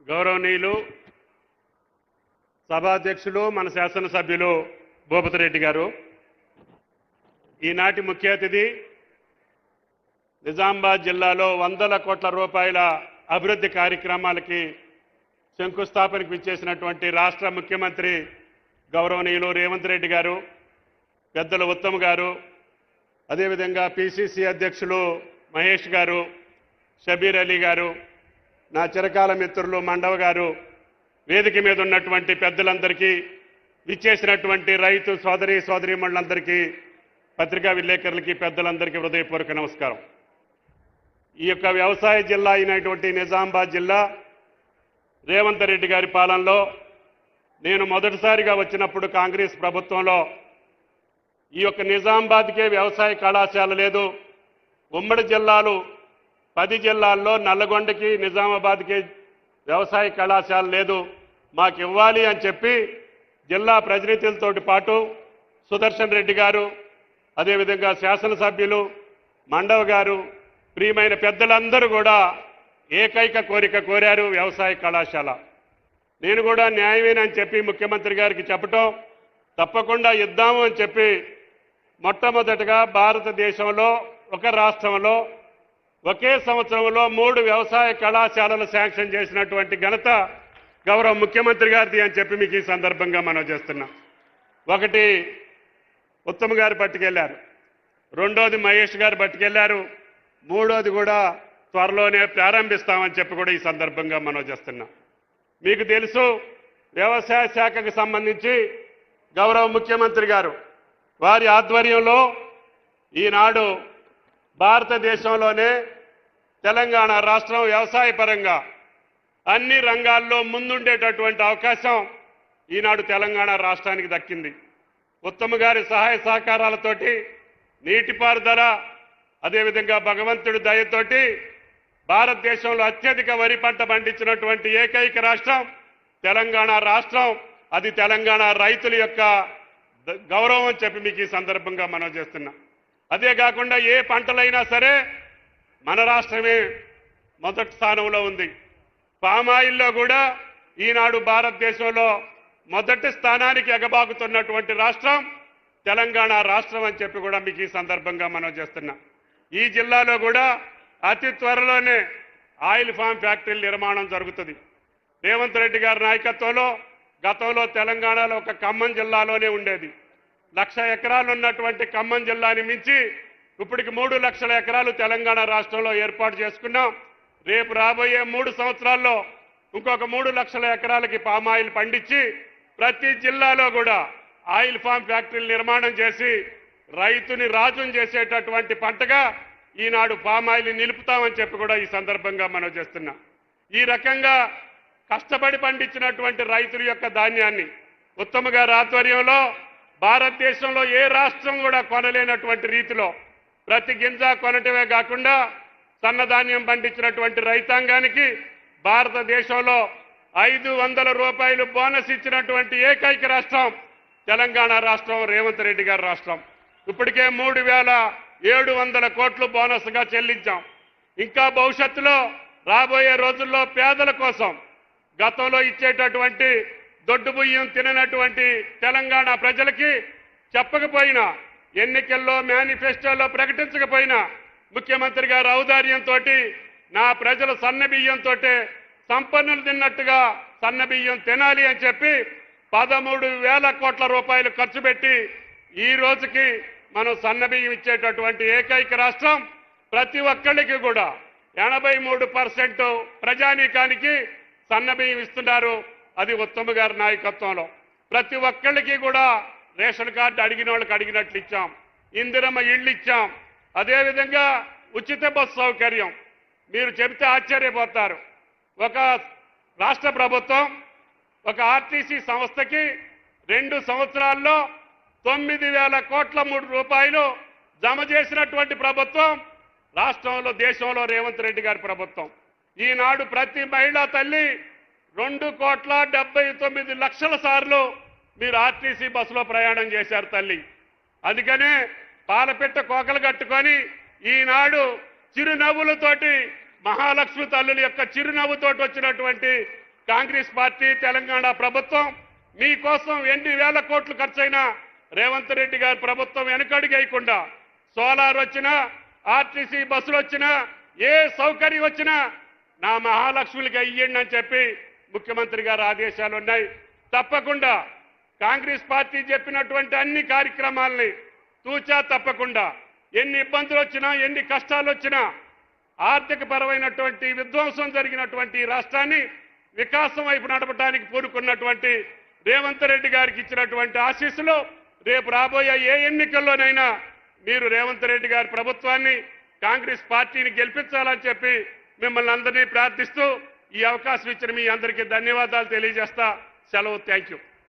గౌరవనీయులు సభాధ్యక్షులు మన శాసనసభ్యులు భూపతి రెడ్డి గారు, ఈనాటి ముఖ్య అతిథి నిజామాబాద్ జిల్లాలో వందల కోట్ల రూపాయల అభివృద్ధి కార్యక్రమాలకి శంకుస్థాపనకు ఇచ్చేసినటువంటి రాష్ట్ర ముఖ్యమంత్రి గౌరవనీయులు రేవంత్ రెడ్డి గారు, పెద్దలు ఉత్తమ్ గారు, అదేవిధంగా పిసిసి అధ్యక్షులు మహేష్ గారు, షబీర్ అలీ గారు, నా చిరకాల మిత్రులు మండవ గారు, వేదిక మీద ఉన్నటువంటి పెద్దలందరికీ, ఇచ్చేసినటువంటి రైతు సోదరీమణులందరికీ, పత్రికా విలేకరులకి, పెద్దలందరికీ హృదయపూర్వక నమస్కారం. ఈ యొక్క వ్యవసాయ జిల్లా అయినటువంటి నిజామాబాద్ జిల్లా రేవంత్ రెడ్డి గారి పాలనలో నేను మొదటిసారిగా వచ్చినప్పుడు కాంగ్రెస్ ప్రభుత్వంలో ఈ యొక్క నిజామాబాద్కే వ్యవసాయ కళాశాల లేదు, ఉమ్మడి జిల్లాలు 10 జిల్లాల్లో నల్లగొండకి నిజామాబాద్కి వ్యవసాయ కళాశాల లేదు, మాకు ఇవ్వాలి అని చెప్పి జిల్లా ప్రతినిధులతో పాటు సుదర్శన్ రెడ్డి గారు, అదేవిధంగా శాసనసభ్యులు మండవ గారు, ప్రియమైన పెద్దలందరూ కూడా ఏకైక కోరిక కోరారు, వ్యవసాయ కళాశాల. నేను కూడా న్యాయమేనని చెప్పి ముఖ్యమంత్రి గారికి చెప్పటం, తప్పకుండా ఇద్దాము అని చెప్పి మొట్టమొదటగా భారతదేశంలో ఒక రాష్ట్రంలో ఒకే సంవత్సరంలో 3 వ్యవసాయ కళాశాలలు శాంక్షన్ చేసినటువంటి ఘనత గౌరవ ముఖ్యమంత్రి గారిది అని చెప్పి మీకు ఈ సందర్భంగా మనం చేస్తున్నాం. ఒకటి ఉత్తమ్ గారు పట్టుకెళ్లారు, రెండోది మహేష్ గారు పట్టుకెళ్లారు, మూడోది కూడా త్వరలోనే ప్రారంభిస్తామని చెప్పి కూడా ఈ సందర్భంగా మనం చేస్తున్నాం. మీకు తెలుసు, వ్యవసాయ శాఖకు సంబంధించి గౌరవ ముఖ్యమంత్రి గారు వారి ఆధ్వర్యంలో ఈనాడు భారతదేశంలోనే తెలంగాణ రాష్ట్రం వ్యవసాయ పరంగా అన్ని రంగాల్లో ముందుండేటటువంటి అవకాశం ఈనాడు తెలంగాణ రాష్ట్రానికి దక్కింది. ఉత్తమ్ గారి సహాయ సహకారాలతోటి, నీటిపారుదల, అదేవిధంగా భగవంతుడి దయతోటి భారతదేశంలో అత్యధిక వరి పంట పండించినటువంటి ఏకైక రాష్ట్రం తెలంగాణ రాష్ట్రం. అది తెలంగాణ రైతుల యొక్క గౌరవం అని చెప్పి మీకు ఈ సందర్భంగా మనం చేస్తున్నాం. అదే కాకుండా ఏ పంటలైనా సరే మన రాష్ట్రమే మొదటి స్థానంలో ఉంది. పామాయిల్లో కూడా ఈనాడు భారతదేశంలో మొదటి స్థానానికి ఎగబాకుతున్నటువంటి రాష్ట్రం తెలంగాణ రాష్ట్రం అని చెప్పి కూడా మీకు ఈ సందర్భంగా మనం చేస్తున్నాం. ఈ జిల్లాలో కూడా అతి త్వరలోనే ఆయిల్ ఫామ్ ఫ్యాక్టరీల నిర్మాణం జరుగుతుంది. రేవంత్ రెడ్డి గారి నాయకత్వంలో గతంలో తెలంగాణలో ఒక ఖమ్మం జిల్లాలోనే ఉండేది. 1,00,000 ఎకరాలు ఉన్నటువంటి ఖమ్మం జిల్లాని మించి ఇప్పటికి 3 లక్షల ఎకరాలు తెలంగాణ రాష్ట్రంలో ఏర్పాటు చేసుకున్నాం. రేపు రాబోయే 3 సంవత్సరాల్లో ఇంకొక 3 లక్షల ఎకరాలకి పామాయిల్ పండించి ప్రతి జిల్లాలో కూడా ఆయిల్ ఫామ్ ఫ్యాక్టరీలు నిర్మాణం చేసి రైతుని రాజుని చేసేటటువంటి పంటగా ఈనాడు పామాయిల్ నిలుపుతామని చెప్పి కూడా ఈ సందర్భంగా మనం చేస్తున్నాం. ఈ రకంగా కష్టపడి పండించినటువంటి రైతుల యొక్క ధాన్యాన్ని ఉత్తమ్ గారి ఆధ్వర్యంలో భారతదేశంలో ఏ రాష్ట్రం కూడా కొనలేనటువంటి రీతిలో ప్రతి గింజ కొనటమే కాకుండా సన్నధాన్యం పండించినటువంటి రైతాంగానికి భారతదేశంలో 500 రూపాయలు బోనస్ ఇచ్చినటువంటి ఏకైక రాష్ట్రం తెలంగాణ రాష్ట్రం, రేవంత్ రెడ్డి గారి రాష్ట్రం. ఇప్పటికే 3,700 కోట్లు బోనస్గా చెల్లించాం. ఇంకా భవిష్యత్తులో రాబోయే రోజుల్లో పేదల కోసం గతంలో ఇచ్చేటటువంటి దొడ్డు బియ్యం తిననటువంటి తెలంగాణ ప్రజలకి చెప్పకపోయినా, ఎన్నికల్లో మేనిఫెస్టోలో ప్రకటించకపోయినా ముఖ్యమంత్రి గారి ఔదార్యంతో నా ప్రజలు సన్న బియ్యంతో సంపన్నులు తిన్నట్టుగా సన్న బియ్యం తినాలి అని చెప్పి 13,000 కోట్ల రూపాయలు ఖర్చు పెట్టి ఈ రోజుకి మనం సన్న బియ్యం ఇచ్చేటటువంటి ఏకైక రాష్ట్రం. ప్రతి ఒక్కళ్ళకి కూడా 83% ప్రజానీకానికి సన్న బియ్యం ఇస్తున్నారు. అది ఉత్తమ్ గారి నాయకత్వంలో. ప్రతి ఒక్కళ్ళకి కూడా రేషన్ కార్డు అడిగిన వాళ్ళకి అడిగినట్లు ఇచ్చాం, ఇందిరమ్మ ఇళ్ళు ఇచ్చాం. అదేవిధంగా ఉచిత బస్సు సౌకర్యం మీరు చెబితే ఆశ్చర్యపోతారు. ఒక రాష్ట్ర ప్రభుత్వం ఒక ఆర్టీసీ సంస్థకి 2 సంవత్సరాల్లో 9,000 కోట్ల రూపాయలు జమ చేసినటువంటి ప్రభుత్వం రాష్ట్రంలో, దేశంలో రేవంత్ రెడ్డి గారి ప్రభుత్వం. ఈనాడు ప్రతి మహిళా తల్లి 2,79,00,000 సార్లు మీరు ఆర్టీసీ బస్సులో ప్రయాణం చేశారు తల్లి. అందుకనే పాలపిట్ట కోకలు కట్టుకొని ఈనాడు చిరునవ్వులతోటి మహాలక్ష్మి తల్లుల యొక్క చిరునవ్వుతోటి వచ్చినటువంటి కాంగ్రెస్ పార్టీ తెలంగాణ ప్రభుత్వం మీకోసం ఎన్ని వేల కోట్లు ఖర్చైనా రేవంత్ రెడ్డి గారి ప్రభుత్వం వెనుకడుగేయకుండా సోలార్ వచ్చినా ఆర్టీసీ బస్సులు వచ్చినా ఏ సౌకర్యం వచ్చినా నా మహాలక్ష్ములకి అయ్యండి అని చెప్పి ముఖ్యమంత్రి గారి ఆదేశాలు ఉన్నాయి. తప్పకుండా కాంగ్రెస్ పార్టీ చెప్పినటువంటి అన్ని కార్యక్రమాలని తూచా తప్పకుండా ఎన్ని ఇబ్బందులు వచ్చినా ఎన్ని కష్టాలు వచ్చినా ఆర్థిక పరమైనటువంటి విధ్వంసం జరిగినటువంటి రాష్ట్రాన్ని వికాసం వైపు నడపడానికి పూనుకున్నటువంటి రేవంత్ రెడ్డి గారికి ఇచ్చినటువంటి ఆశీస్సులు రేపు రాబోయే ఏ ఎన్నికల్లోనైనా మీరు రేవంత్ రెడ్డి గారి ప్రభుత్వాన్ని కాంగ్రెస్ పార్టీని గెలిపించాలని చెప్పి మిమ్మల్ని అందరినీ ప్రార్థిస్తూ ఈ అవకాశం ఇచ్చిన మీ అందరికీ ధన్యవాదాలు తెలియజేస్తా. సెలవు. Thank you.